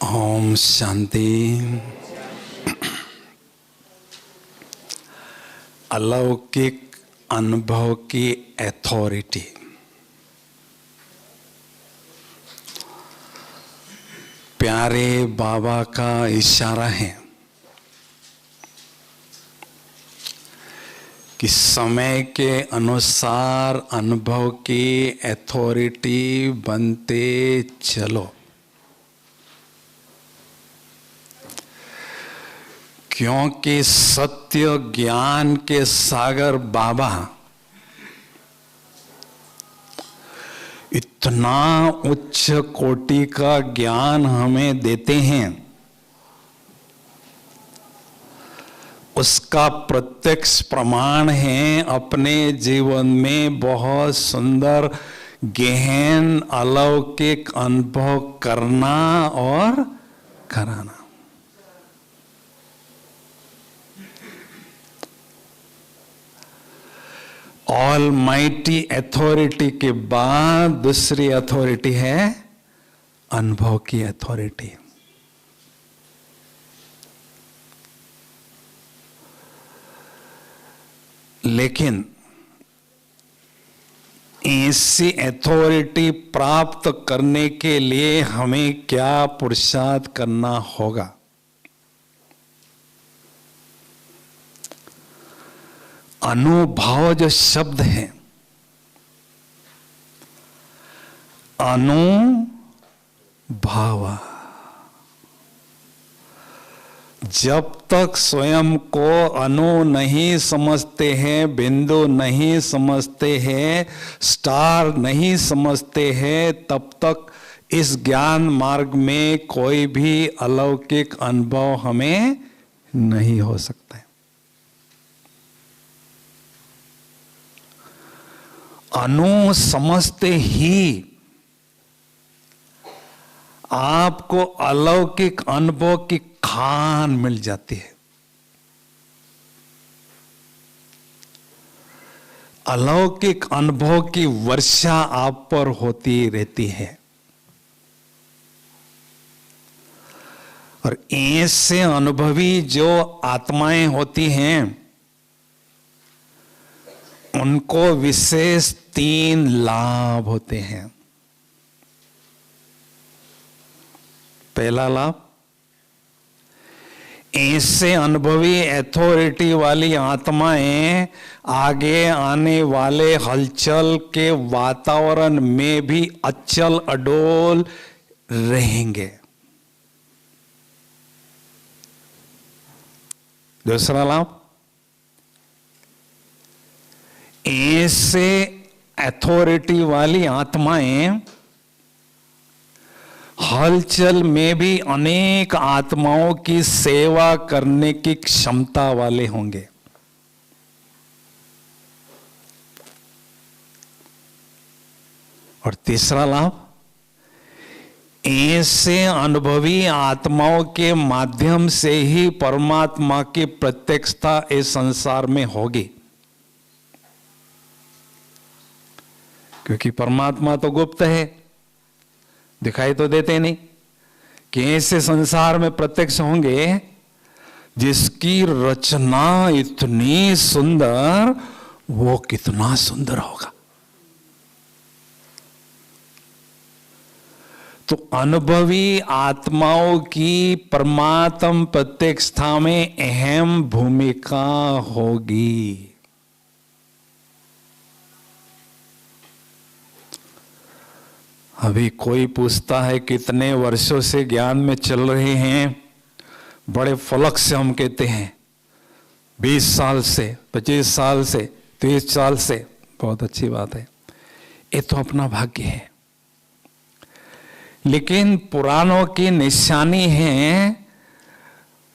ओम शांति। अलौकिक अनुभव की अथॉरिटी। प्यारे बाबा का इशारा है कि समय के अनुसार अनुभव की अथॉरिटी बनते चलो, क्योंकि सत्य ज्ञान के सागर बाबा इतना उच्च कोटि का ज्ञान हमें देते हैं, उसका प्रत्यक्ष प्रमाण है अपने जीवन में बहुत सुंदर गहन अलौकिक अनुभव करना और कराना। ऑलमाइटी अथॉरिटी के बाद दूसरी अथॉरिटी है अनुभव की अथॉरिटी। लेकिन ऐसी अथॉरिटी प्राप्त करने के लिए हमें क्या पुरुषार्थ करना होगा? अनुभाव जो शब्द है, अनुभाव, जब तक स्वयं को अनु नहीं समझते हैं, बिंदु नहीं समझते हैं, स्टार नहीं समझते हैं, तब तक इस ज्ञान मार्ग में कोई भी अलौकिक अनुभव हमें नहीं हो सकता है। अनु समझते ही आपको अलौकिक अनुभव की खान मिल जाती है। अलौकिक अनुभव की वर्षा आप पर होती रहती है। और ऐसे अनुभवी जो आत्माएं होती हैं, उनको विशेष 3 लाभ होते हैं। पहला लाभ, ऐसे अनुभवी अथॉरिटी वाली आत्माएं आगे आने वाले हलचल के वातावरण में भी अचल अडोल रहेंगे। दूसरा लाभ, ऐसे अथॉरिटी वाली आत्माएं हलचल में भी अनेक आत्माओं की सेवा करने की क्षमता वाले होंगे। और तीसरा लाभ, ऐसे अनुभवी आत्माओं के माध्यम से ही परमात्मा की प्रत्यक्षता इस संसार में होगी। क्योंकि परमात्मा तो गुप्त है, दिखाई तो देते नहीं। कि ऐसे संसार में प्रत्यक्ष होंगे जिसकी रचना इतनी सुंदर, वो कितना सुंदर होगा। तो अनुभवी आत्माओं की परमात्म प्रत्यक्षता में अहम भूमिका होगी। अभी कोई पूछता है कितने वर्षों से ज्ञान में चल रहे हैं, बड़े फलक से हम कहते हैं 20 साल से, 25 साल से, 30 साल से। बहुत अच्छी बात है, ये तो अपना भाग्य है। लेकिन पुराणों की निशानी है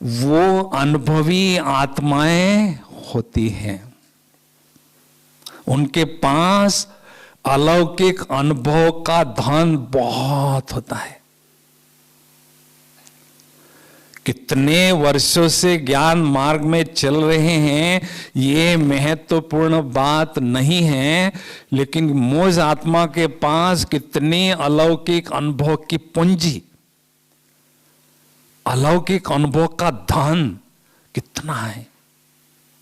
वो अनुभवी आत्माएं होती हैं, उनके पास अलौकिक अनुभव का धन बहुत होता है। कितने वर्षों से ज्ञान मार्ग में चल रहे हैं ये महत्वपूर्ण बात नहीं है, लेकिन मुझ आत्मा के पास कितनी अलौकिक अनुभव की पूंजी अलौकिक अनुभव का धन कितना है,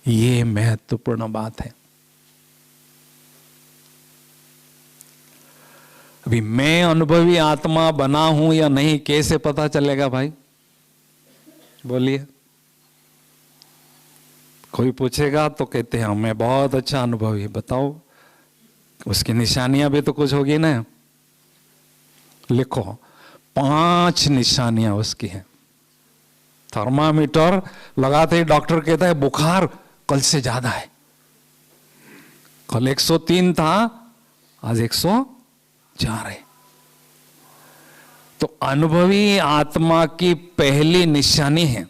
ये महत्वपूर्ण बात है। अभी मैं अनुभवी आत्मा बना हूं या नहीं, कैसे पता चलेगा भाई? बोलिए। कोई पूछेगा तो कहते हैं मैं बहुत अच्छा अनुभवी। बताओ, उसकी निशानियां भी तो कुछ होगी ना। लिखो, 5 निशानियां उसकी हैं। थर्मामीटर लगाते ही डॉक्टर कहता है बुखार कल से ज्यादा है, कल 103 था, आज 104 है। तो अनुभवी आत्मा की पहली निशानी है,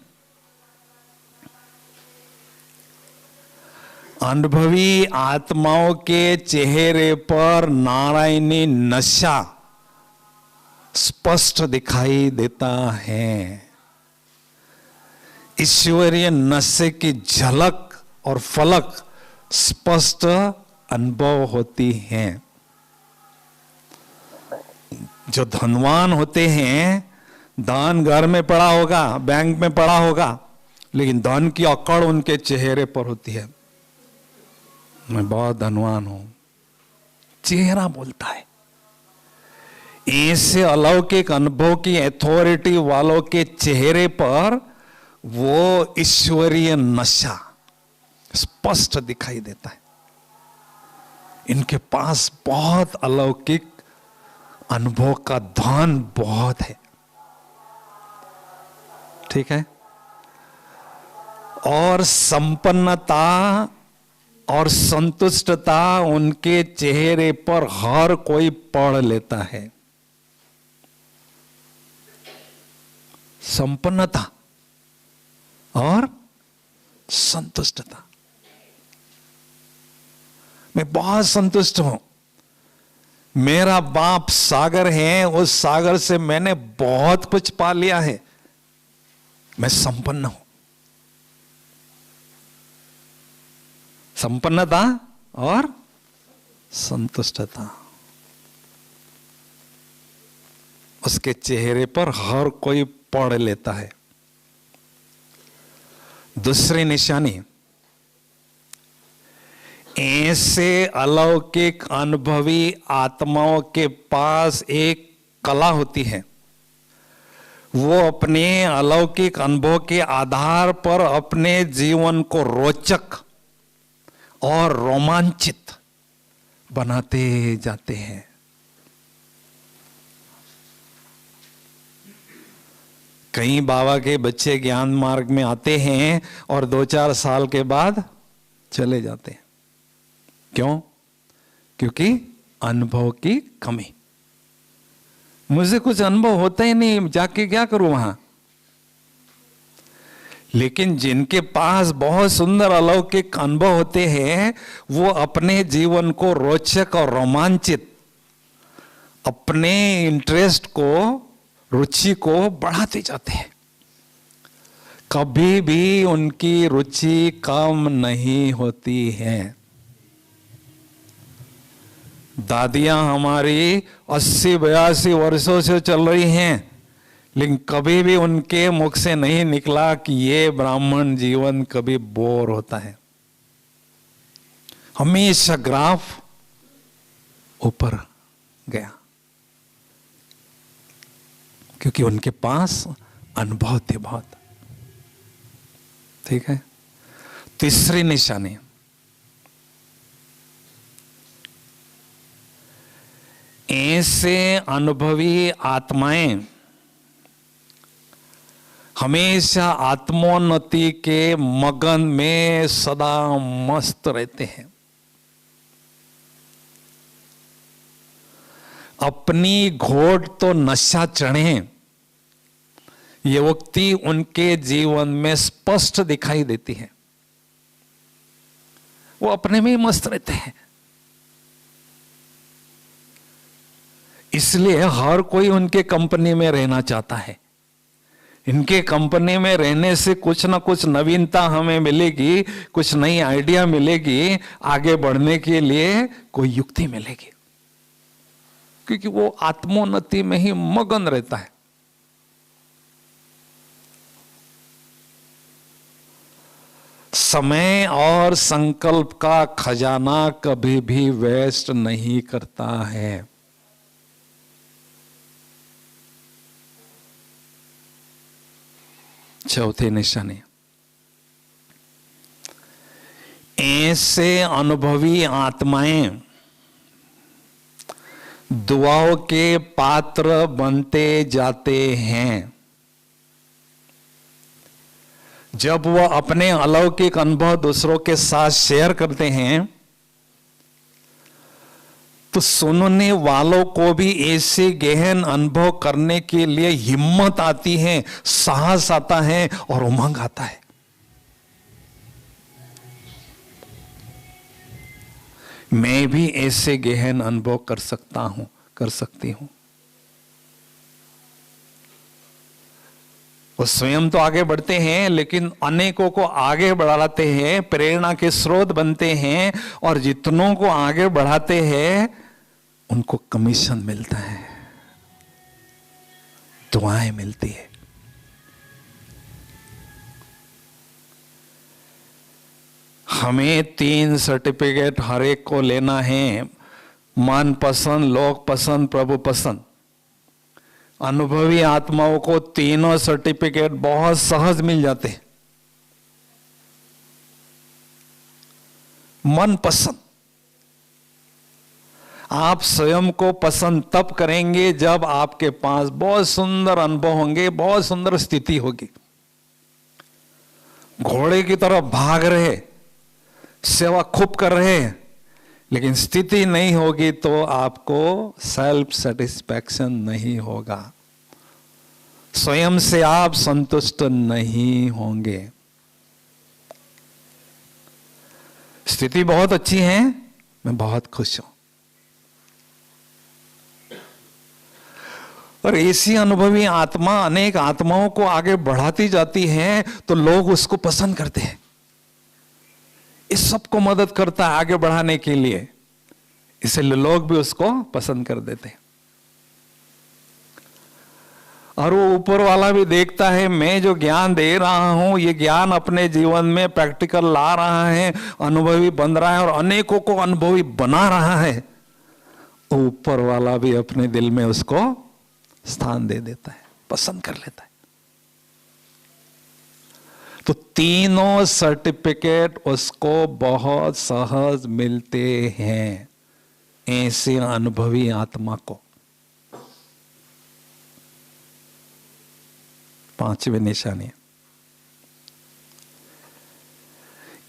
अनुभवी आत्माओं के चेहरे पर नारायणी नशा स्पष्ट दिखाई देता है। ईश्वरीय नशे की झलक और फलक स्पष्ट अनुभव होती हैं। जो धनवान होते हैं, धन घर में पड़ा होगा, बैंक में पड़ा होगा, लेकिन धन की अकड़ उनके चेहरे पर होती है। मैं बहुत धनवान हूं, चेहरा बोलता है। ऐसे अलौकिक अनुभव की अथॉरिटी वालों के चेहरे पर वो ईश्वरीय नशा स्पष्ट दिखाई देता है। इनके पास बहुत अलौकिक अनुभव का धन बहुत है, ठीक है। और संपन्नता और संतुष्टता उनके चेहरे पर हर कोई पढ़ लेता है। संपन्नता और संतुष्टता। मैं बहुत संतुष्ट हूं, मेरा बाप सागर है, उस सागर से मैंने बहुत कुछ पा लिया है, मैं संपन्न हूं। संपन्नता और संतुष्टता उसके चेहरे पर हर कोई पढ़ लेता है। दूसरी निशानी, ऐसे अलौकिक अनुभवी आत्माओं के पास एक कला होती है। वो अपने अलौकिक अनुभव के आधार पर अपने जीवन को रोचक और रोमांचित बनाते जाते हैं। कई बाबा के बच्चे ज्ञान मार्ग में आते हैं और 2-4 साल के बाद चले जाते हैं। क्यों? क्योंकि अनुभव की कमी। मुझे कुछ अनुभव होता ही नहीं, जाके क्या करूं वहां। लेकिन जिनके पास बहुत सुंदर अलौकिक अनुभव होते हैं, वो अपने जीवन को रोचक और रोमांचित, अपने इंटरेस्ट को, रुचि को बढ़ाते जाते हैं। कभी भी उनकी रुचि कम नहीं होती है। दादियां हमारी 80-82 वर्षों से चल रही हैं, लेकिन कभी भी उनके मुख से नहीं निकला कि ये ब्राह्मण जीवन कभी बोर होता है। हमेशा ग्राफ ऊपर गया, क्योंकि उनके पास अनुभव थे बहुत। ठीक है। तीसरी निशानी, ऐसे अनुभवी आत्माएं हमेशा आत्मोन्नति के मगन में सदा मस्त रहते हैं। अपनी घोट तो नशा चढ़े, ये उक्ति उनके जीवन में स्पष्ट दिखाई देती है। वो अपने में ही मस्त रहते हैं। इसलिए हर कोई उनके कंपनी में रहना चाहता है। इनके कंपनी में रहने से कुछ ना कुछ नवीनता हमें मिलेगी, कुछ नई आइडिया मिलेगी, आगे बढ़ने के लिए कोई युक्ति मिलेगी, क्योंकि वो आत्मोन्नति में ही मगन रहता है। समय और संकल्प का खजाना कभी भी वेस्ट नहीं करता है। चौथे निशाने, ऐसे अनुभवी आत्माएं दुआओं के पात्र बनते जाते हैं। जब वह अपने अलौकिक अनुभव दूसरों के साथ शेयर करते हैं तो सुनने वालों को भी ऐसे गहन अनुभव करने के लिए हिम्मत आती है, साहस आता है और उमंग आता है। मैं भी ऐसे गहन अनुभव कर सकता हूं, कर सकती हूं। वो स्वयं तो आगे बढ़ते हैं लेकिन अनेकों को आगे बढ़ाते हैं, प्रेरणा के स्रोत बनते हैं, और जितनों को आगे बढ़ाते हैं उनको कमीशन मिलता है, दुआएं मिलती है। हमें 3 सर्टिफिकेट हर एक को लेना है, मन पसंद, लोक पसंद, प्रभु पसंद। अनुभवी आत्माओं को तीनों सर्टिफिकेट बहुत सहज मिल जाते हैं। मन पसंद, आप स्वयं को पसंद तब करेंगे जब आपके पास बहुत सुंदर अनुभव होंगे, बहुत सुंदर स्थिति होगी। घोड़े की तरफ भाग रहे, सेवा खूब कर रहे हैं, लेकिन स्थिति नहीं होगी तो आपको सेल्फ सेटिस्फैक्शन नहीं होगा, स्वयं से आप संतुष्ट नहीं होंगे। स्थिति बहुत अच्छी है, मैं बहुत खुश हूं, और ऐसी अनुभवी आत्मा अनेक आत्माओं को आगे बढ़ाती जाती है तो लोग उसको पसंद करते हैं। इस सबको मदद करता है आगे बढ़ाने के लिए, इसलिए लोग भी उसको पसंद कर देते हैं। और वो ऊपर वाला भी देखता है मैं जो ज्ञान दे रहा हूं ये ज्ञान अपने जीवन में प्रैक्टिकल ला रहा है, अनुभवी बन रहा है और अनेकों को अनुभवी बना रहा है, ऊपर वाला भी अपने दिल में उसको स्थान दे देता है, पसंद कर लेता है। तो तीनों सर्टिफिकेट उसको बहुत सहज मिलते हैं ऐसे अनुभवी आत्मा को। 5वें निशानी,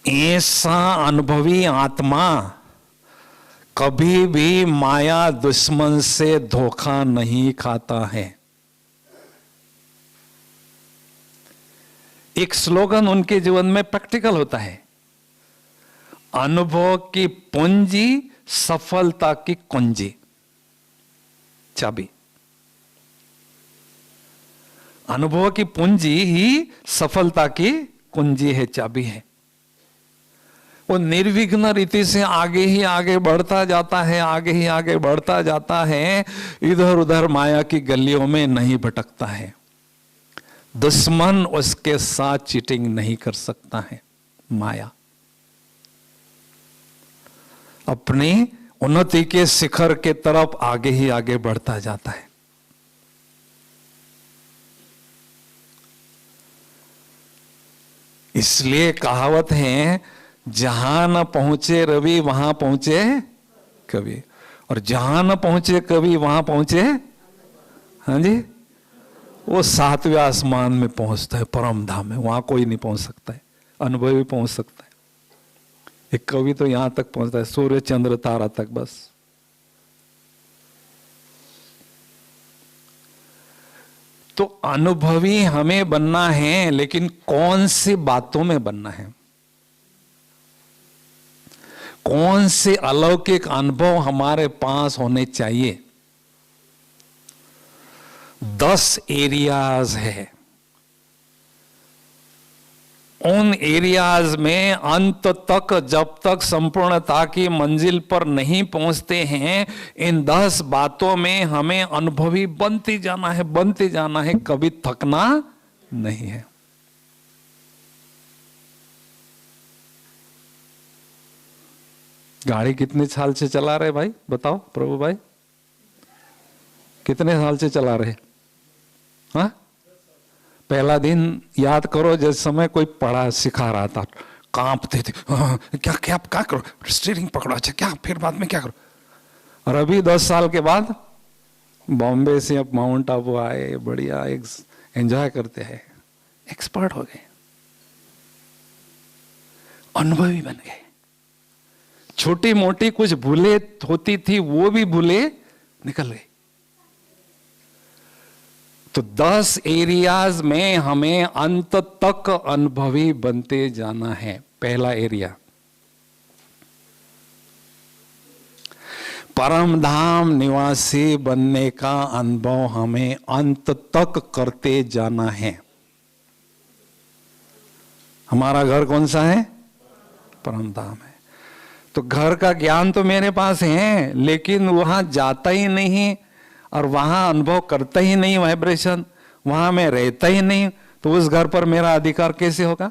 ऐसा अनुभवी आत्मा कभी भी माया दुश्मन से धोखा नहीं खाता है। एक स्लोगन उनके जीवन में प्रैक्टिकल होता है, अनुभव की पूंजी सफलता की कुंजी, चाबी। अनुभव की पूंजी ही सफलता की कुंजी है, चाबी है। वो निर्विघ्न रीति से आगे ही आगे बढ़ता जाता है, आगे ही आगे बढ़ता जाता है, इधर उधर माया की गलियों में नहीं भटकता है। दुश्मन उसके साथ चीटिंग नहीं कर सकता है। माया अपनी उन्नति के शिखर के तरफ आगे ही आगे बढ़ता जाता है। इसलिए कहावत है, जहां न पहुंचे रवि वहां पहुंचे कवि, और जहां न पहुंचे कवि वहां पहुंचे, हाँ जी, वो 7वें आसमान में पहुंचता है, परम धाम में। वहां कोई नहीं पहुंच सकता है, अनुभवी पहुंच सकता है। एक कवि तो यहां तक पहुंचता है, सूर्य चंद्र तारा तक बस। तो अनुभवी हमें बनना है, लेकिन कौन सी बातों में बनना है, कौन से अलौकिक अनुभव हमारे पास होने चाहिए। 10 एरियाज है। उन एरियाज में अंत तक जब तक संपूर्णता की मंजिल पर नहीं पहुंचते हैं, इन 10 बातों में हमें अनुभवी बनते जाना है, बनते जाना है, कभी थकना नहीं है। गाड़ी कितने साल से चला रहे भाई, बताओ प्रभु भाई, कितने साल से चला रहे? हाँ, पहला दिन याद करो जिस समय कोई पढ़ा सिखा रहा था, कांपते थे, क्या क्या क्या करो, स्टीयरिंग पकड़ो, अच्छा क्या, फिर बाद में क्या करो। और अभी 10 साल के बाद बॉम्बे से अब माउंट आबू आए, बढ़िया एंजॉय करते हैं, एक्सपर्ट हो गए, अनुभवी बन गए। छोटी मोटी कुछ भूले होती थी वो भी भूले निकल गए। तो 10 एरियाज में हमें अंत तक अनुभवी बनते जाना है। पहला एरिया, परम धाम निवासी बनने का अनुभव हमें अंत तक करते जाना है। हमारा घर कौन सा है? परम धाम है। तो घर का ज्ञान तो मेरे पास है, लेकिन वहां जाता ही नहीं और वहां अनुभव करता ही नहीं, वाइब्रेशन वहां मैं रहता ही नहीं, तो उस घर पर मेरा अधिकार कैसे होगा?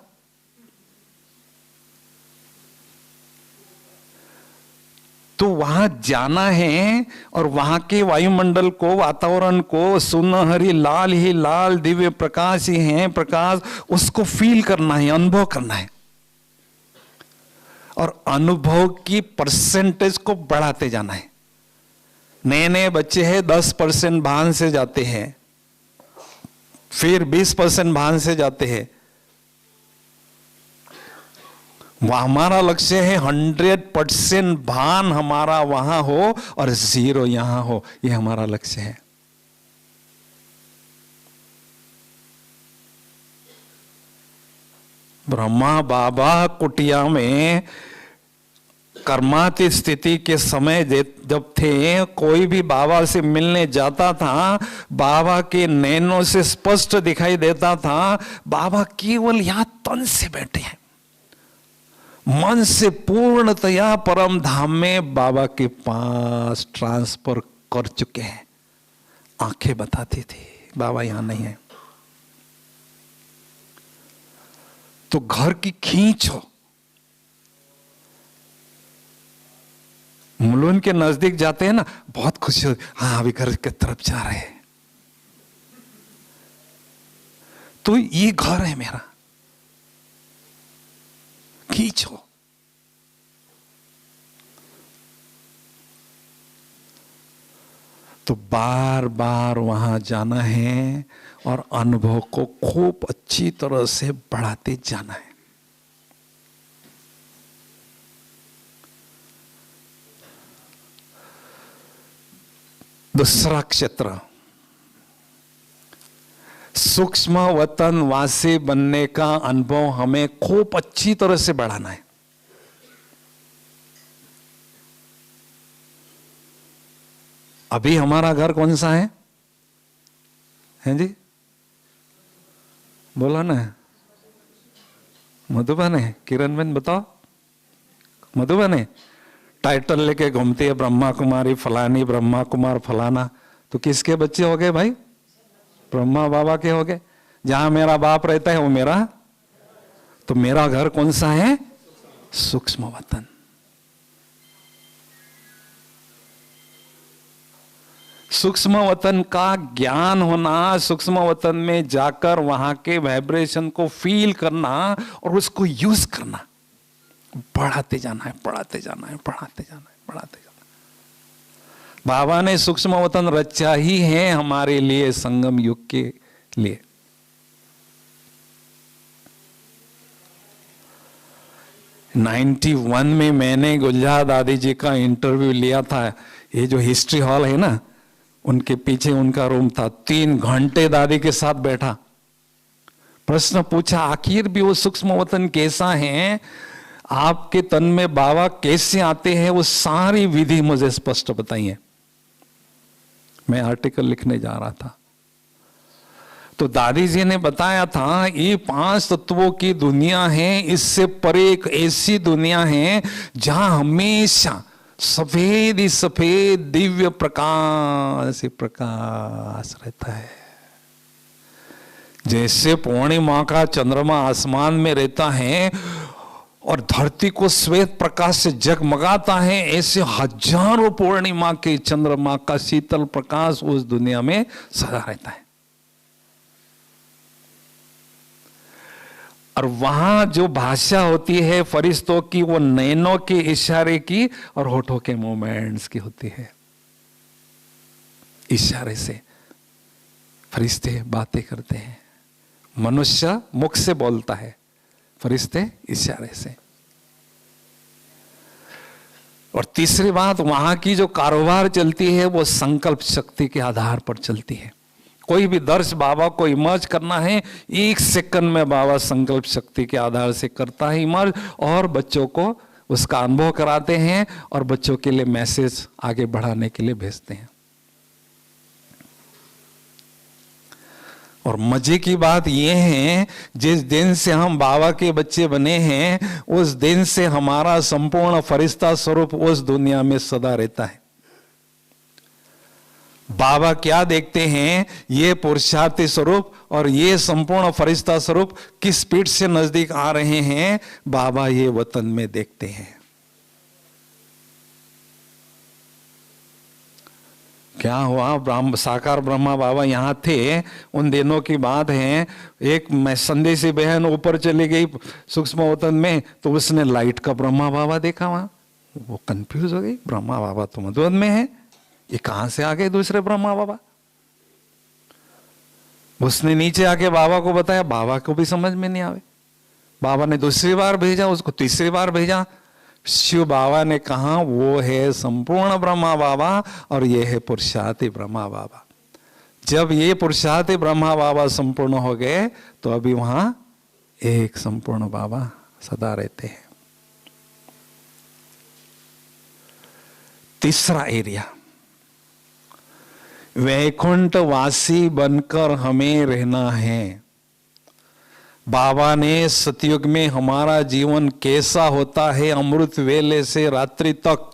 तो वहां जाना है और वहां के वायुमंडल को, वातावरण को, सुनहरी लाल ही लाल, दिव्य प्रकाश ही है प्रकाश, उसको फील करना है, अनुभव करना है। और अनुभव की परसेंटेज को बढ़ाते जाना है। नए नए बच्चे हैं 10% भान से जाते हैं, फिर 20% भान से जाते हैं। वह हमारा लक्ष्य है 100% भान हमारा वहां हो और 0 यहां हो, यह हमारा लक्ष्य है। ब्रह्मा बाबा कुटिया में कर्मातीत स्थिति के समय जब थे, कोई भी बाबा से मिलने जाता था, बाबा के नैनों से स्पष्ट दिखाई देता था बाबा केवल यहां तन से बैठे हैं, मन से पूर्णतया परम धाम में बाबा के पास ट्रांसफर कर चुके हैं। आंखें बताती थी बाबा यहां नहीं है। तो घर की खींच हो, मुलुन के नजदीक जाते हैं ना, बहुत खुशी होती, हाँ अभी घर की तरफ जा रहे हैं, तो ये घर है मेरा, खींचो। तो बार बार वहां जाना है और अनुभव को खूब अच्छी तरह से बढ़ाते जाना है। दूसरा क्षेत्र, सूक्ष्म वतन वासी बनने का अनुभव हमें खूब अच्छी तरह से बढ़ाना है। अभी हमारा घर कौन सा है? हैं जी, बोला ना, मधुबन है। किरण बहन बताओ, मधुबन है। टाइटल लेके घूमती है ब्रह्मा कुमारी फलानी, ब्रह्मा कुमार फलाना। तो किसके बच्चे हो गए भाई? ब्रह्मा बाबा के हो गए। जहां मेरा बाप रहता है वो मेरा, तो मेरा घर कौन सा है? सूक्ष्म वतन। सूक्ष्म वतन का ज्ञान होना, सूक्ष्म वतन में जाकर वहां के वाइब्रेशन को फील करना और उसको यूज करना, बढ़ाते जाना है, बढ़ाते जाना है, बढ़ाते जाना है, बढ़ाते जाना है। बाबा ने सूक्ष्म वतन रचा ही है हमारे लिए, संगम युग के लिए। '91 में मैंने गुलजार दादी जी का इंटरव्यू लिया था। ये जो हिस्ट्री हॉल है ना, उनके पीछे उनका रूम था। 3 घंटे दादी के साथ बैठा, प्रश्न पूछा, आखिर भी वो सूक्ष्म वतन कैसा है, आपके तन में बाबा कैसे आते हैं, वो सारी विधि मुझे स्पष्ट बताइए। मैं आर्टिकल लिखने जा रहा था, तो दादी जी ने बताया था ये 5 तत्वों की दुनिया है, इससे परे एक ऐसी दुनिया है जहां हमेशा सफेद ही सफेद दिव्य प्रकाश ही प्रकाश रहता है। जैसे पूर्णिमा का चंद्रमा आसमान में रहता है और धरती को श्वेत प्रकाश से जगमगाता है, ऐसे हजारों पूर्णिमा के चंद्रमा का शीतल प्रकाश उस दुनिया में सदा रहता है। और वहां जो भाषा होती है फरिश्तों की, वो नैनों के इशारे की और होठों के मूवमेंट्स की होती है। इशारे से फरिश्ते बातें करते हैं। मनुष्य मुख से बोलता है, फरिश्ते इशारे से। और तीसरी बात, वहां की जो कारोबार चलती है वो संकल्प शक्ति के आधार पर चलती है। कोई भी दर्श बाबा को इमर्ज करना है, 1 सेकंड में बाबा संकल्प शक्ति के आधार से करता है इमर्ज, और बच्चों को उसका अनुभव कराते हैं और बच्चों के लिए मैसेज आगे बढ़ाने के लिए भेजते हैं। और मजे की बात यह है, जिस दिन से हम बाबा के बच्चे बने हैं उस दिन से हमारा संपूर्ण फरिश्ता स्वरूप उस दुनिया में सदा रहता है। बाबा क्या देखते हैं, ये पुरुषार्थी स्वरूप और ये संपूर्ण फरिश्ता स्वरूप किस स्पीड से नजदीक आ रहे हैं, बाबा ये वतन में देखते हैं। क्या हुआ, साकार ब्रह्मा बाबा यहाँ थे, उन दिनों की बात है। एक संदेशी बहन ऊपर चली गई सूक्ष्म वतन में, तो उसने लाइट का ब्रह्मा बाबा देखा वहां, वो कंफ्यूज हो गई, ब्रह्मा बाबा तो मधुबन में है, ये कहां से आ गए दूसरे ब्रह्मा बाबा। उसने नीचे आके बाबा को बताया, बाबा को भी समझ में नहीं आवे। बाबा ने दूसरी बार भेजा, उसको तीसरी बार भेजा। शिव बाबा ने कहा वो है संपूर्ण ब्रह्मा बाबा और ये है पुरुषार्थी ब्रह्मा बाबा। जब ये पुरुषार्थी ब्रह्मा बाबा संपूर्ण हो गए तो अभी वहां एक संपूर्ण बाबा सदा रहते हैं। तीसरा एरिया, वैकुंठवासी बनकर हमें रहना है। बाबा ने सतयुग में हमारा जीवन कैसा होता है अमृत वेले से रात्रि तक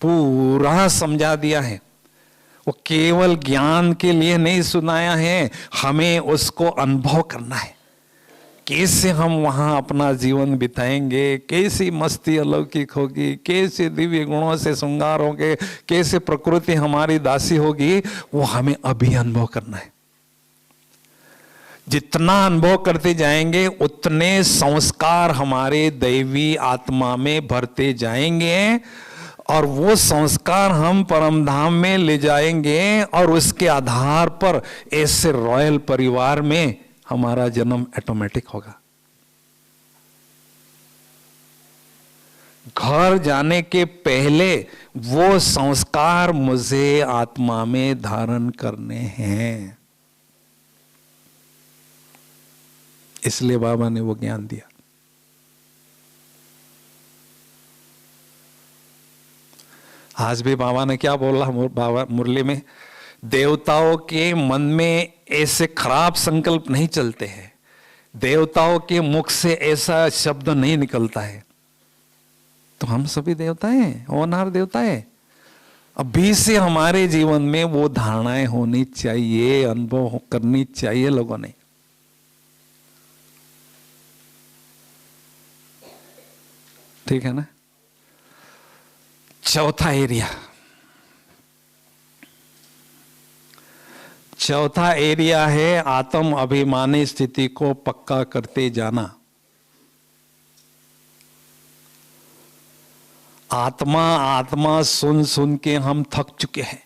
पूरा समझा दिया है। वो केवल ज्ञान के लिए नहीं सुनाया है, हमें उसको अनुभव करना है। कैसे हम वहां अपना जीवन बिताएंगे, कैसी मस्ती अलौकिक होगी, कैसे दिव्य गुणों से श्रृंगार होंगे, कैसे प्रकृति हमारी दासी होगी, वो हमें अभी अनुभव करना है। जितना अनुभव करते जाएंगे उतने संस्कार हमारे दैवी आत्मा में भरते जाएंगे और वो संस्कार हम परम धाम में ले जाएंगे और उसके आधार पर ऐसे रॉयल परिवार में हमारा जन्म ऑटोमेटिक होगा। घर जाने के पहले वो संस्कार मुझे आत्मा में धारण करने हैं, इसलिए बाबा ने वो ज्ञान दिया। आज भी बाबा ने क्या बोला बाबा मुरली में, देवताओं के मन में ऐसे खराब संकल्प नहीं चलते हैं, देवताओं के मुख से ऐसा शब्द नहीं निकलता है। तो हम सभी देवता हैं, होनहार देवता है। अभी से हमारे जीवन में वो धारणाएं होनी चाहिए, अनुभव करनी चाहिए लोगों ने। ठीक है ना। चौथा एरिया, चौथा एरिया है आत्म अभिमानी स्थिति को पक्का करते जाना। आत्मा आत्मा सुन सुन के हम थक चुके हैं।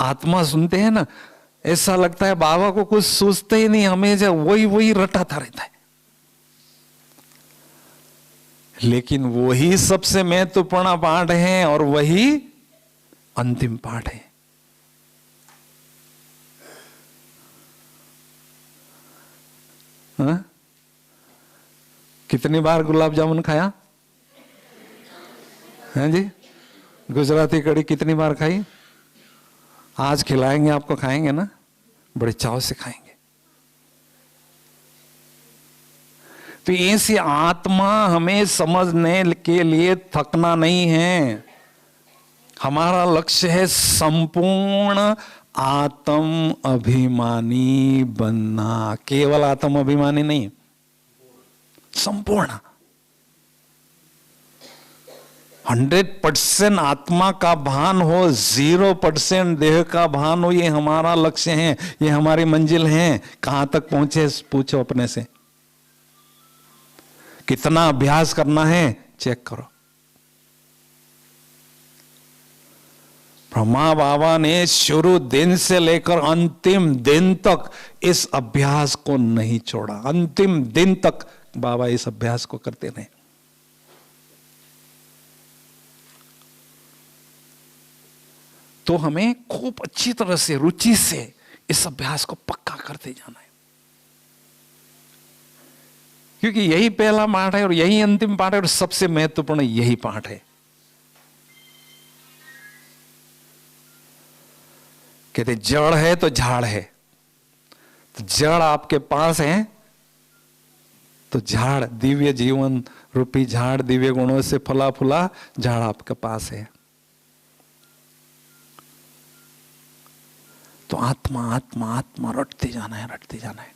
आत्मा सुनते हैं ना, ऐसा लगता है बाबा को कुछ सोचते ही नहीं, हमें जब वही रटाता रहता है। लेकिन वही सबसे महत्वपूर्ण पाठ है और वही अंतिम पाठ है। हाँ? कितनी बार गुलाब जामुन खाया? हैं जी? गुजराती कड़ी कितनी बार खाई? आज खिलाएंगे आपको, खाएंगे ना? बड़े चाव से खाएंगे। तो ऐसी आत्मा हमें समझने के लिए थकना नहीं है। हमारा लक्ष्य है संपूर्ण आत्म अभिमानी बनना। केवल आत्म अभिमानी नहीं, संपूर्ण। 100% आत्मा का भान हो, 0% देह का भान हो, ये हमारा लक्ष्य है, ये हमारी मंजिल है। कहां तक पहुंचे पूछो अपने से। कितना अभ्यास करना है चेक करो। ब्रह्मा बाबा ने शुरू दिन से लेकर अंतिम दिन तक इस अभ्यास को नहीं छोड़ा। अंतिम दिन तक बाबा इस अभ्यास को करते रहे। तो हमें खूब अच्छी तरह से रुचि से इस अभ्यास को पक्का करते जाना है, क्योंकि यही पहला पाठ है और यही अंतिम पाठ है और सबसे महत्वपूर्ण यही पाठ है। कहते जड़ है तो झाड़ है, तो जड़ आपके पास है तो झाड़, दिव्य जीवन रूपी झाड़, दिव्य गुणों से फला फूला झाड़ आपके पास है। तो आत्मा आत्मा आत्मा रटते जाना है, रटते जाना है।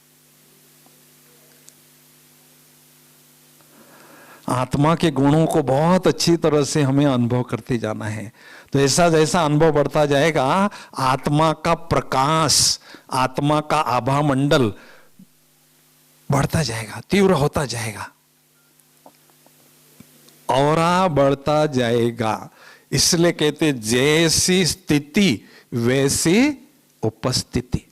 आत्मा के गुणों को बहुत अच्छी तरह से हमें अनुभव करते जाना है। तो ऐसा जैसा अनुभव बढ़ता जाएगा, आत्मा का प्रकाश, आत्मा का आभा मंडल बढ़ता जाएगा, तीव्र होता जाएगा, औरा बढ़ता जाएगा। इसलिए कहते जैसी स्थिति वैसी उपस्थिति।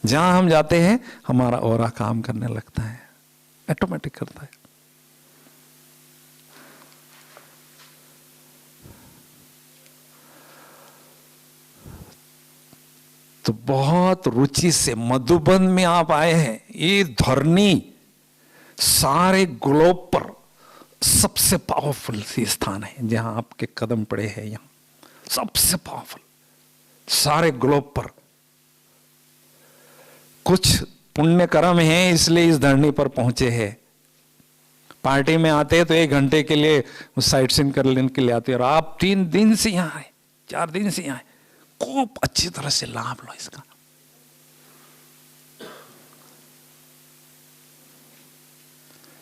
जहां हम जाते हैं हमारा औरा काम करने लगता है, ऑटोमेटिक करता है। तो बहुत रुचि से मधुबन में आप आए हैं। ये धरनी सारे ग्लोब पर सबसे पावरफुल सी स्थान है, जहां आपके कदम पड़े हैं, यहां सबसे पावरफुल सारे ग्लोब पर। कुछ पुण्य कर्म है इसलिए इस धरनी पर पहुंचे हैं। पार्टी में आते हैं तो 1 घंटे के लिए साइट सीन कर लेने के लिए आते हैं, और आप 3 दिन से यहां आए, 4 दिन से यहां आए, खूब अच्छी तरह से लाभ लो इसका।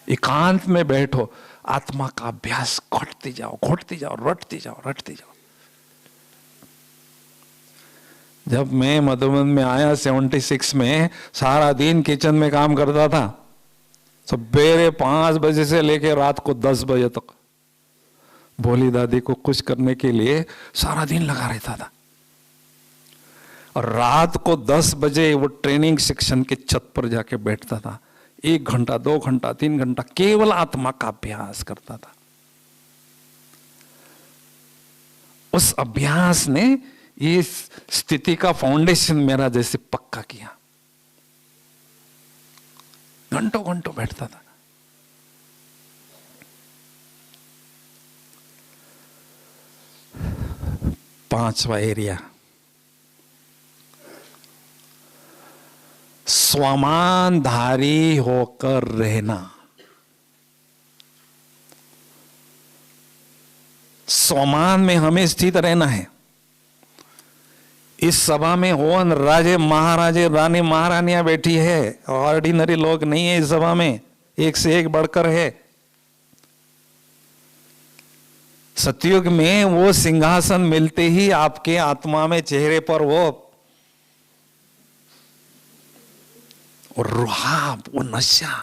एकांत में बैठो, आत्मा का अभ्यास घोटते जाओ, घोटते जाओ, रटते जाओ, रटते जाओ। जब मैं मधुबन में आया 76 में, सारा दिन किचन में काम करता था, सवेरे 5 बजे से लेकर रात को 10 बजे तक भोली दादी को खुश करने के लिए सारा दिन लगा रहता था। और रात को 10 बजे वो ट्रेनिंग सेक्शन के छत पर जाके बैठता था, 1 घंटा 2 घंटा 3 घंटा केवल आत्मा का अभ्यास करता था। उस अभ्यास ने ये स्थिति का फाउंडेशन मेरा जैसे पक्का किया। घंटों घंटों बैठता था। पांचवा एरिया, स्वमानधारी होकर रहना। स्वमान में हमें स्थित रहना है। इस सभा में होन राजे महाराजे रानी महारानियां बैठी है, ऑर्डिनरी लोग नहीं है इस सभा में, एक से एक बढ़कर है। सतयुग में वो सिंहासन मिलते ही आपके आत्मा में चेहरे पर वो रुहाब, वो नशा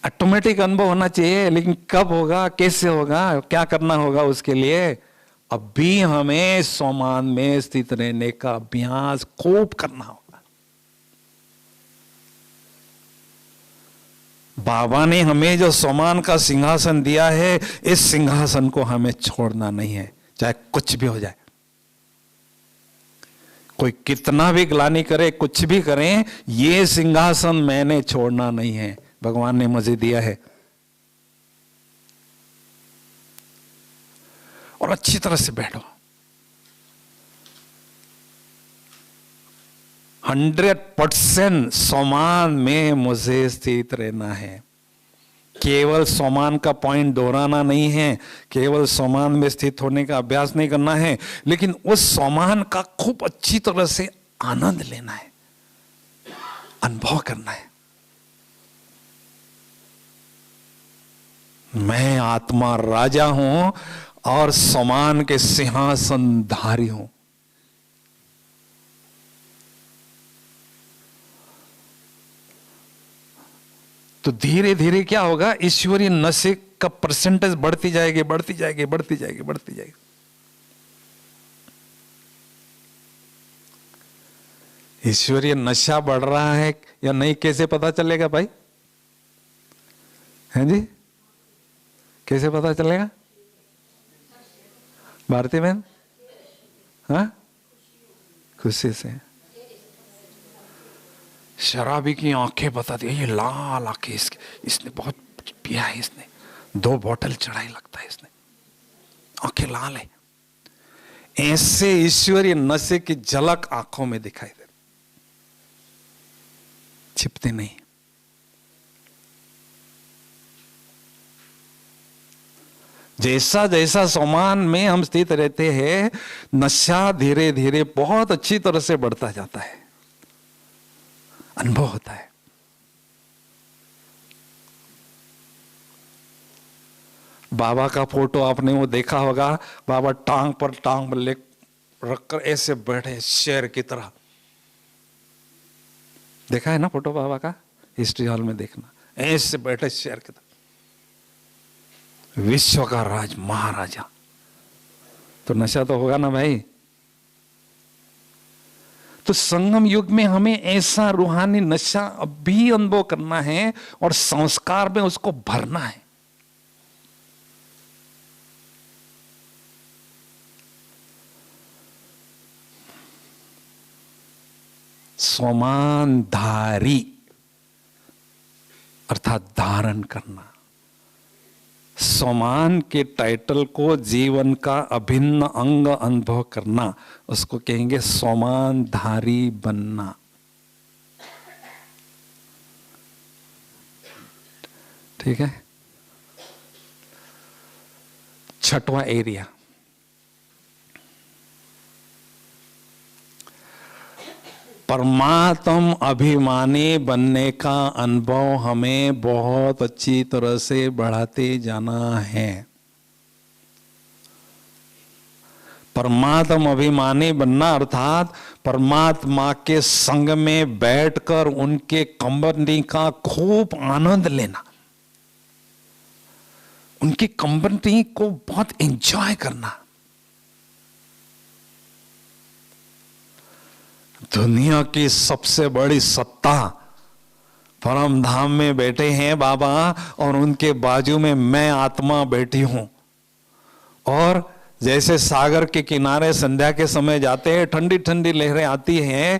ऑटोमेटिक अनुभव होना चाहिए। लेकिन कब होगा, कैसे होगा, क्या करना होगा उसके लिए? अभी हमें स्वमान में स्थित रहने का अभ्यास खूब करना होगा। बाबा ने हमें जो स्वमान का सिंहासन दिया है, इस सिंहासन को हमें छोड़ना नहीं है, चाहे कुछ भी हो जाए। कोई कितना भी ग्लानि करे, कुछ भी करें, ये सिंहासन मैंने छोड़ना नहीं है, भगवान ने मुझे दिया है। और अच्छी तरह से बैठो। 100% स्वमान में मुझे स्थित रहना है। केवल स्वमान का पॉइंट दोहराना नहीं है, केवल स्वमान में स्थित होने का अभ्यास नहीं करना है, लेकिन उस स्वमान का खूब अच्छी तरह से आनंद लेना है, अनुभव करना है। मैं आत्मा राजा हूं और समान के सिंहासनधारी हूं। तो धीरे धीरे क्या होगा, ईश्वरीय नशे का परसेंटेज बढ़ती जाएगी, बढ़ती जाएगी, बढ़ती जाएगी, बढ़ती जाएगी। ईश्वरीय नशा बढ़ रहा है या नहीं कैसे पता चलेगा भाई? हैं जी, कैसे पता चलेगा भारती बहन? हाँ, खुशी से। शराबी की आंखें बताती है, ये लाल आंखें इसने बहुत पिया है, इसने 2 बोतल चढ़ाई लगता है, इसने आंखें लाल है। ऐसे ईश्वरीय नशे की झलक आंखों में दिखाई दे, छिपते नहीं। जैसा जैसा समान में हम स्थित रहते हैं, नशा धीरे धीरे बहुत अच्छी तरह से बढ़ता जाता है, अनुभव होता है। बाबा का फोटो आपने वो देखा होगा, बाबा टांग पर टांग ले रखकर ऐसे बैठे शेर की तरह। देखा है ना फोटो बाबा का, हिस्ट्री हॉल में देखना, ऐसे बैठे शेर की तरह, विश्व का राज महाराजा। तो नशा तो होगा ना भाई। तो संगम युग में हमें ऐसा रूहानी नशा अभी अनुभव करना है और संस्कार में उसको भरना है। सोमानधारी अर्थात धारण करना। सोमान के टाइटल को जीवन का अभिन्न अंग अनुभव करना, उसको कहेंगे सोमानधारी बनना। ठीक है। 6वां एरिया, परमात्म अभिमानी बनने का अनुभव हमें बहुत अच्छी तरह से बढ़ाते जाना है। परमात्म अभिमानी बनना अर्थात परमात्मा के संग में बैठकर उनके कंपनी का खूब आनंद लेना, उनकी कंपनी को बहुत एंजॉय करना। दुनिया की सबसे बड़ी सत्ता परम धाम में बैठे हैं बाबा, और उनके बाजू में मैं आत्मा बैठी हूं। और जैसे सागर के किनारे संध्या के समय जाते हैं, ठंडी ठंडी लहरें आती हैं,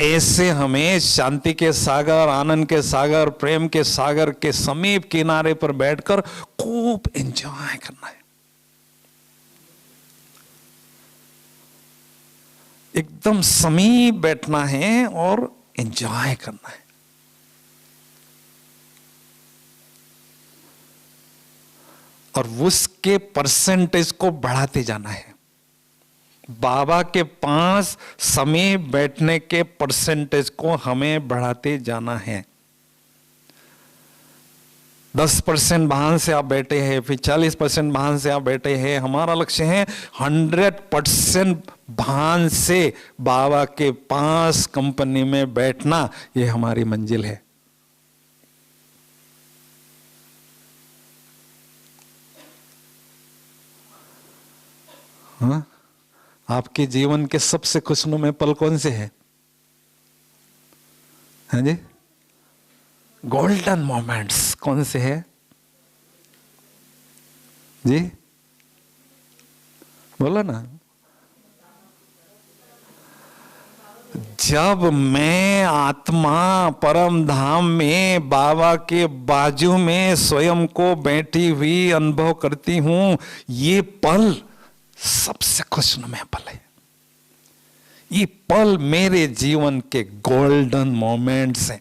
ऐसे हमें शांति के सागर, आनंद के सागर, प्रेम के सागर के समीप किनारे पर बैठकर खूब एंजॉय करना है। एकदम समीप बैठना है और एंजॉय करना है। और उसके परसेंटेज को बढ़ाते जाना है। बाबा के पास समीप बैठने के परसेंटेज को हमें बढ़ाते जाना है। 10% भान से आप बैठे हैं, फिर 40% भान से आप बैठे हैं। हमारा लक्ष्य है 100% भान से बाबा के पास कंपनी में बैठना, ये हमारी मंजिल है। हाँ? आपके जीवन के सबसे खुशनुमा पल कौन से है? हाँ जी, गोल्डन मोमेंट्स कौन से है जी? बोलो ना। जब मैं आत्मा परम धाम में बाबा के बाजू में स्वयं को बैठी हुई अनुभव करती हूं, ये पल सबसे खुशनुमा पल है। ये पल मेरे जीवन के गोल्डन मोमेंट्स हैं।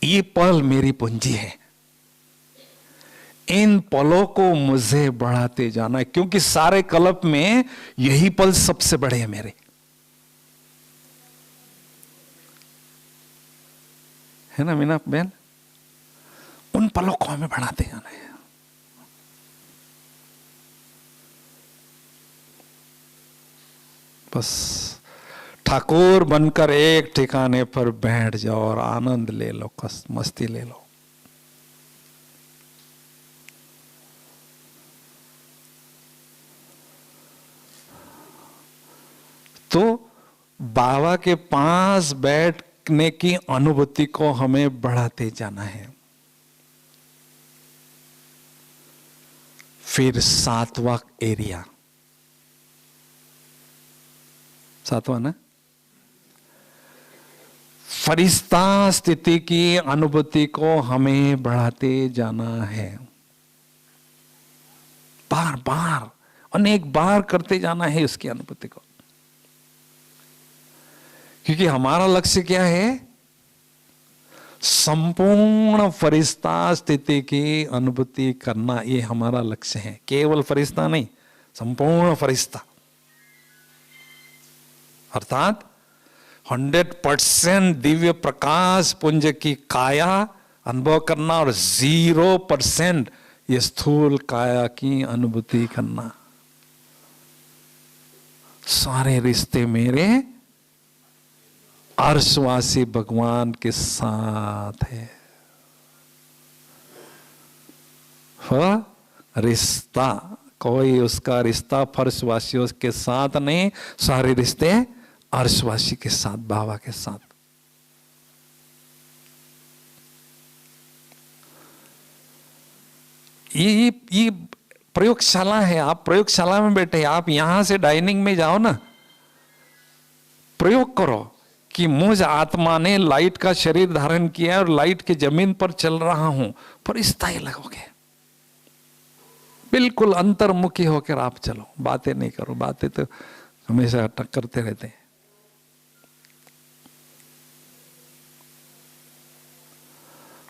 ये पल मेरी पूंजी है। इन पलों को मुझे बढ़ाते जाना है, क्योंकि सारे कल्प में यही पल सबसे बड़े हैं मेरे। है ना मीना बहन? उन पलों को हमें बढ़ाते जाना है। बस ठाकुर बनकर एक ठिकाने पर बैठ जाओ और आनंद ले लो, मस्ती ले लो। तो बाबा के पास बैठने की अनुभूति को हमें बढ़ाते जाना है। फिर सातवां एरिया, सातवां ना, फरिश्ता स्थिति की अनुभूति को हमें बढ़ाते जाना है। बार बार अनेक बार करते जाना है उसकी अनुभूति को, क्योंकि हमारा लक्ष्य क्या है? संपूर्ण फरिश्ता स्थिति की अनुभूति करना, ये हमारा लक्ष्य है। केवल फरिश्ता नहीं, संपूर्ण फरिश्ता, अर्थात 100% दिव्य प्रकाश पुंज की काया अनुभव करना और 0% ये स्थूल काया की अनुभूति करना। सारे रिश्ते मेरे अर्शवासी भगवान के साथ है। रिश्ता, कोई उसका रिश्ता फर्शवासियों के साथ नहीं, सारे रिश्ते अर्शवासी के साथ, बाबा के साथ। ये प्रयोगशाला है। आप प्रयोगशाला में बैठे, आप यहां से डाइनिंग में जाओ ना, प्रयोग करो कि मुझ आत्मा ने लाइट का शरीर धारण किया है और लाइट के जमीन पर चल रहा हूं, फरिश्ता ही लगोगे। बिल्कुल अंतर्मुखी होकर आप चलो, बातें नहीं करो, बातें तो हमेशा करते रहते हैं।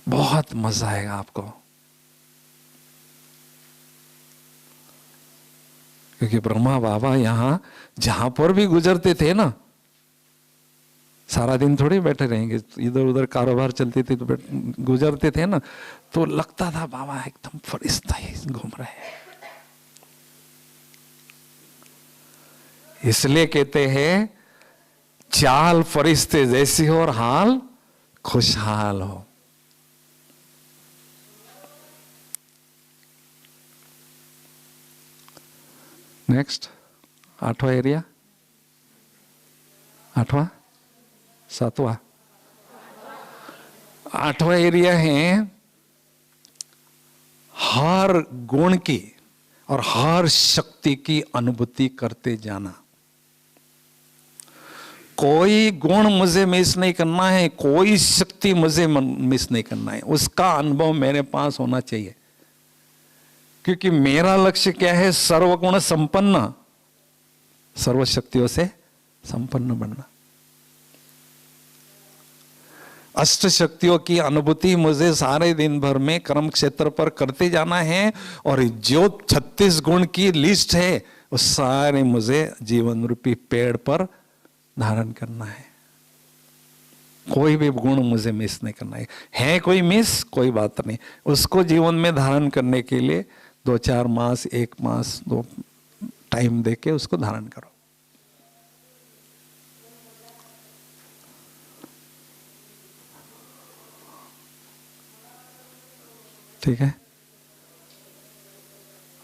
बहुत मजा आएगा आपको, क्योंकि ब्रह्मा बाबा यहां जहां पर भी गुजरते थे ना, सारा दिन थोड़ी बैठे रहेंगे, इधर उधर कारोबार चलती थी तो गुजरते थे ना, तो लगता था बाबा एकदम फरिश्ता ही घूम रहे हैं। इसलिए कहते हैं चाल फरिश्ते जैसी हो और हाल खुशहाल हो। नेक्स्ट, आठवां एरिया, आठवां, सातवां, आठवां एरिया है हर गुण की और हर शक्ति की अनुभूति करते जाना। कोई गुण मुझे मिस नहीं करना है, कोई शक्ति मुझे मिस नहीं करना है, उसका अनुभव मेरे पास होना चाहिए। क्योंकि मेरा लक्ष्य क्या है? सर्वगुण संपन्न, सर्व शक्तियों से संपन्न बनना। अष्ट शक्तियों की अनुभूति मुझे सारे दिन भर में कर्म क्षेत्र पर करते जाना है, और जो 36 गुण की लिस्ट है वो सारे मुझे जीवन रूपी पेड़ पर धारण करना है। कोई भी गुण मुझे मिस नहीं करना है कोई मिस, कोई बात नहीं, उसको जीवन में धारण करने के लिए 2-4 मास, 1 मास, 2 टाइम देके उसको धारण करो। ठीक है।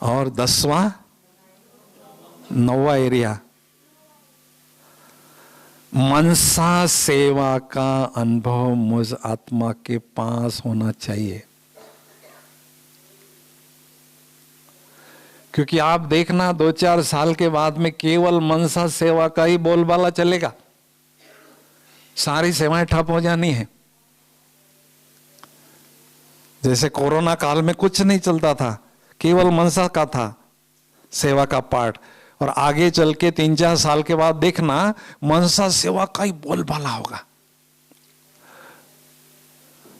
और 10वां, 9वां एरिया, मनसा सेवा का अनुभव मुझ आत्मा के पास होना चाहिए। क्योंकि आप देखना 2-4 साल के बाद में केवल मनसा सेवा का ही बोलबाला चलेगा, सारी सेवाएं ठप हो जानी है। जैसे कोरोना काल में कुछ नहीं चलता था, केवल मनसा का था सेवा का पार्ट, और आगे चल के 3-4 साल के बाद देखना मनसा सेवा का ही बोलबाला होगा।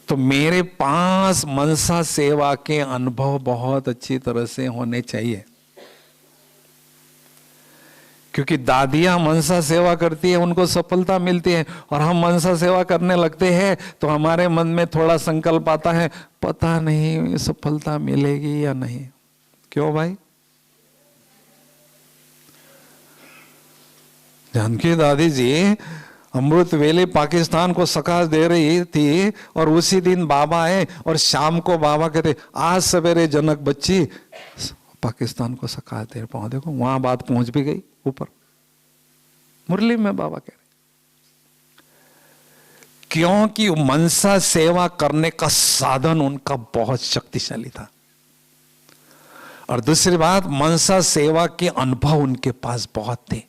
तो मेरे पास मनसा सेवा के अनुभव बहुत अच्छी तरह से होने चाहिए, क्योंकि दादियां मनसा सेवा करती है, उनको सफलता मिलती है, और हम मनसा सेवा करने लगते हैं तो हमारे मन में थोड़ा संकल्प आता है, पता नहीं सफलता मिलेगी या नहीं। क्यों भाई? जानकी दादी जी अमृत वेले पाकिस्तान को सकाश दे रही थी, और उसी दिन बाबा आए और शाम को बाबा कहते आज सवेरे जनक बच्ची पाकिस्तान को सकाश दे पाओ। देखो वहां बात पहुंच भी गई ऊपर, मुरली में बाबा कह रहे, क्योंकि मनसा सेवा करने का साधन उनका बहुत शक्तिशाली था, और दूसरी बात मनसा सेवा के अनुभव उनके पास बहुत थे,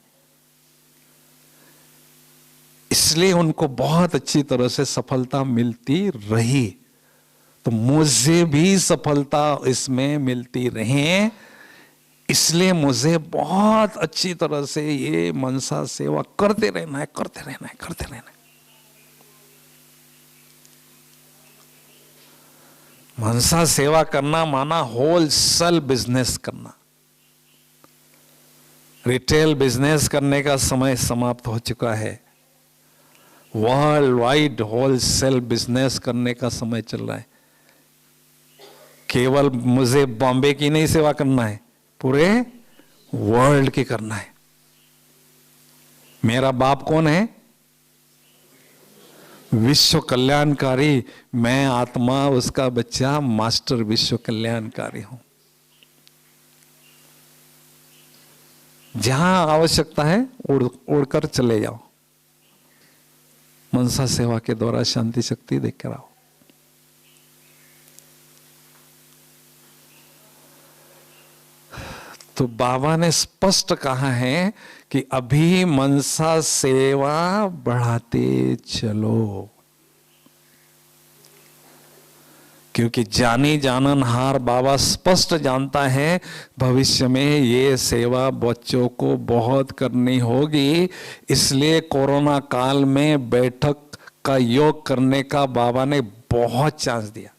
इसलिए उनको बहुत अच्छी तरह से सफलता मिलती रही। तो मुझे भी सफलता इसमें मिलती रहे, इसलिए मुझे बहुत अच्छी तरह से ये मनसा सेवा करते रहना है, करते रहना है, करते रहना है। मनसा सेवा करना माना होलसेल बिजनेस करना। रिटेल बिजनेस करने का समय समाप्त हो चुका है, वर्ल्ड वाइड होलसेल बिजनेस करने का समय चल रहा है। केवल मुझे बॉम्बे की नहीं सेवा करना है, पूरे वर्ल्ड की करना है। मेरा बाप कौन है? विश्व कल्याणकारी। मैं आत्मा उसका बच्चा मास्टर विश्व कल्याणकारी हूं। जहां आवश्यकता है उड़कर चले जाओ, मनसा सेवा के द्वारा शांति शक्ति देकर आओ। तो बाबा ने स्पष्ट कहा है कि अभी मनसा सेवा बढ़ाते चलो, क्योंकि जानी जाननहार बाबा स्पष्ट जानता है भविष्य में ये सेवा बच्चों को बहुत करनी होगी। इसलिए कोरोना काल में बैठक का योग करने का बाबा ने बहुत चांस दिया।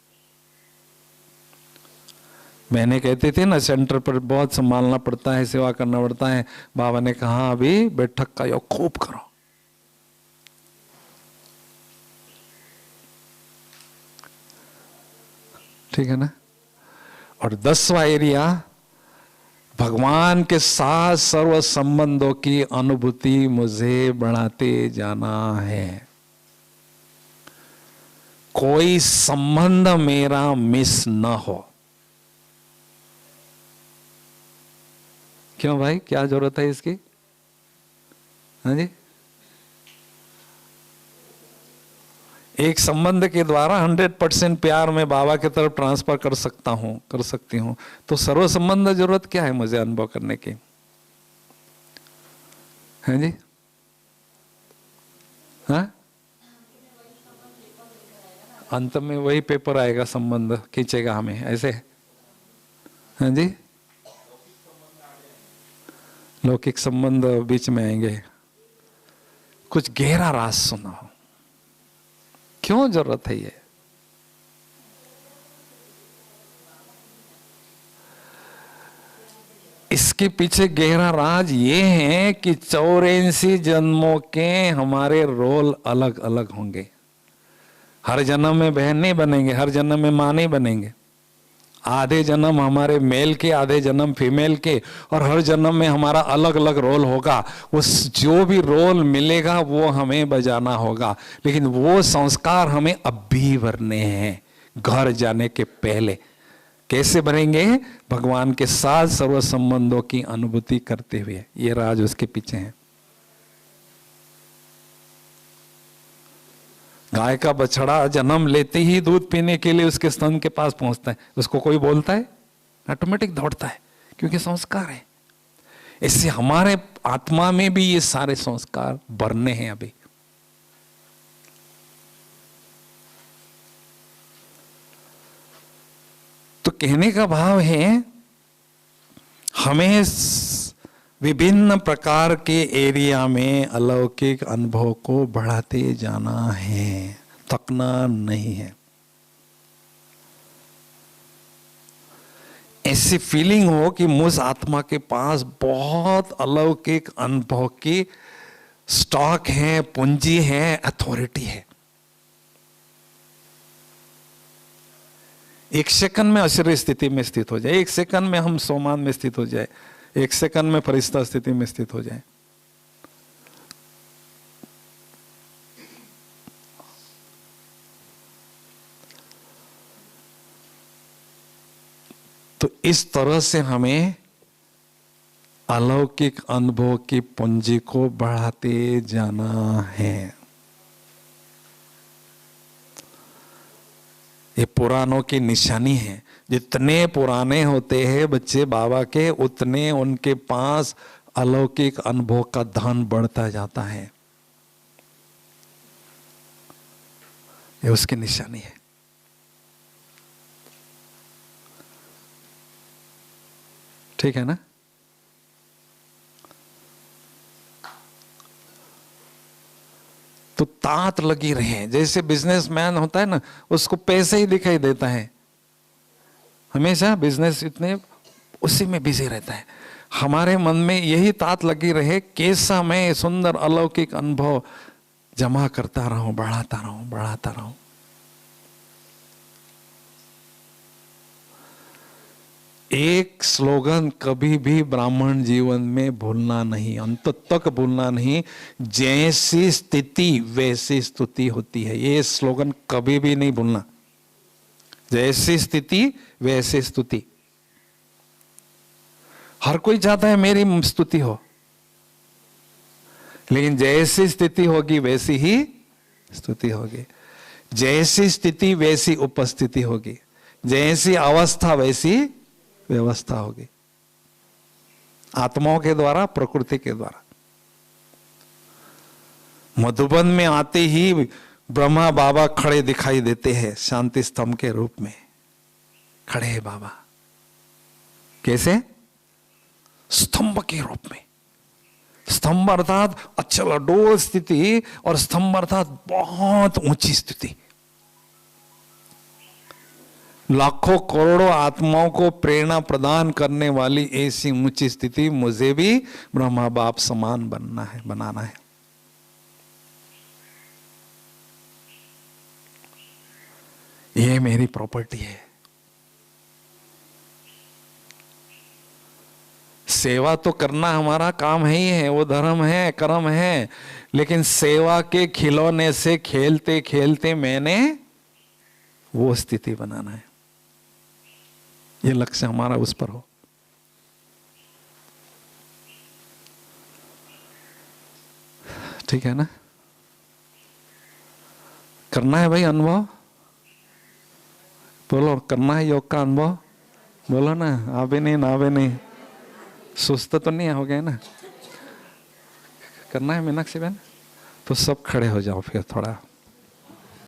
मैंने कहते थे ना सेंटर पर बहुत संभालना पड़ता है, सेवा करना पड़ता है। बाबा ने कहा अभी बैठक का योग खूब करो। ठीक है ना। और 10वां एरिया, भगवान के साथ सर्व संबंधों की अनुभूति मुझे बढ़ाते जाना है। कोई संबंध मेरा मिस न हो। क्यों भाई, क्या जरूरत है इसकी? हाँ जी, एक संबंध के द्वारा 100% प्यार में बाबा की तरफ ट्रांसफर कर सकता हूं, कर सकती हूं। तो सर्व संबंध जरूरत क्या है मुझे अनुभव करने की? है जी, हाँ, अंत में वही पेपर आएगा, संबंध खींचेगा हमें ऐसे। हाँ जी, लौकिक संबंध बीच में आएंगे। कुछ गहरा राज सुना हो, क्यों जरूरत है ये? इसके पीछे गहरा राज ये है कि 84 जन्मों के हमारे रोल अलग अलग होंगे। हर जन्म में बहन नहीं बनेंगे, हर जन्म में मां नहीं बनेंगे। आधे जन्म हमारे मेल के, आधे जन्म फीमेल के, और हर जन्म में हमारा अलग अलग रोल होगा। उस जो भी रोल मिलेगा वो हमें बजाना होगा, लेकिन वो संस्कार हमें अब भी भरने हैं घर जाने के पहले। कैसे भरेंगे? भगवान के साथ सर्व संबंधों की अनुभूति करते हुए। ये राज उसके पीछे है। गाय का बछड़ा जन्म लेते ही दूध पीने के लिए उसके स्तन के पास पहुंचता है, उसको कोई बोलता है? ऑटोमेटिक दौड़ता है, क्योंकि संस्कार है। इससे हमारे आत्मा में भी ये सारे संस्कार भरने हैं अभी। तो कहने का भाव है हमें विभिन्न प्रकार के एरिया में अलौकिक अनुभव को बढ़ाते जाना है, थकना नहीं है। ऐसी फीलिंग हो कि मुझ आत्मा के पास बहुत अलौकिक अनुभव की स्टॉक है, पूंजी है, अथॉरिटी है। एक सेकंड में अशरीर स्थिति में स्थित हो जाए, एक सेकंड में हम सोमान में स्थित हो जाए, एक सेकंड में फरिश्ता स्थिति में स्थित हो जाए। तो इस तरह से हमें अलौकिक अनुभव की पूंजी को बढ़ाते जाना है। ये पुरानों की निशानी है। जितने पुराने होते हैं बच्चे बाबा के, उतने उनके पास अलौकिक अनुभव का धन बढ़ता जाता है। ये उसकी निशानी है। ठीक है ना? तो तात लगी रहे। जैसे बिजनेसमैन होता है ना, उसको पैसे ही दिखाई देता है, हमेशा बिजनेस इतने उसी में बिजी रहता है। हमारे मन में यही तात लगी रहे, कैसा मैं सुंदर अलौकिक अनुभव जमा करता रहूं, बढ़ाता रहूं, बढ़ाता रहूं। एक स्लोगन कभी भी ब्राह्मण जीवन में भूलना नहीं, अंत तक भूलना नहीं। जैसी स्थिति वैसी स्तुति होती है, ये स्लोगन कभी भी नहीं भूलना। जैसी स्थिति वैसी स्तुति। हर कोई चाहता है मेरी स्तुति हो, लेकिन जैसी स्थिति होगी वैसी ही स्तुति होगी। जैसी स्थिति वैसी उपस्थिति होगी, जैसी अवस्था वैसी व्यवस्था होगी। आत्माओं के द्वारा, प्रकृति के द्वारा। मधुबन में आते ही ब्रह्मा बाबा खड़े दिखाई देते हैं, शांति स्तंभ के रूप में खड़े हैं बाबा। कैसे? स्तंभ के रूप में। स्तंभ अर्थात अचल अडोल स्थिति, और स्तंभ अर्थात बहुत ऊंची स्थिति। लाखों करोड़ों आत्माओं को प्रेरणा प्रदान करने वाली ऐसी ऊंची स्थिति मुझे भी ब्रह्मा बाप समान बनना है, बनाना है। ये मेरी प्रॉपर्टी है। सेवा तो करना हमारा काम है ही है, वो धर्म है, कर्म है। लेकिन सेवा के खिलौने से खेलते खेलते मैंने वो स्थिति बनाना है। ये लक्ष्य हमारा उस पर हो। ठीक है ना? करना है भाई अनुभव। बोलो, करना है योग का अनुभव। बोलो ना, आवे नहीं ना आवे नहीं, सुस्त तो नहीं हो गए ना? करना है मीनाक्षी बहन? तो सब खड़े हो जाओ फिर थोड़ा।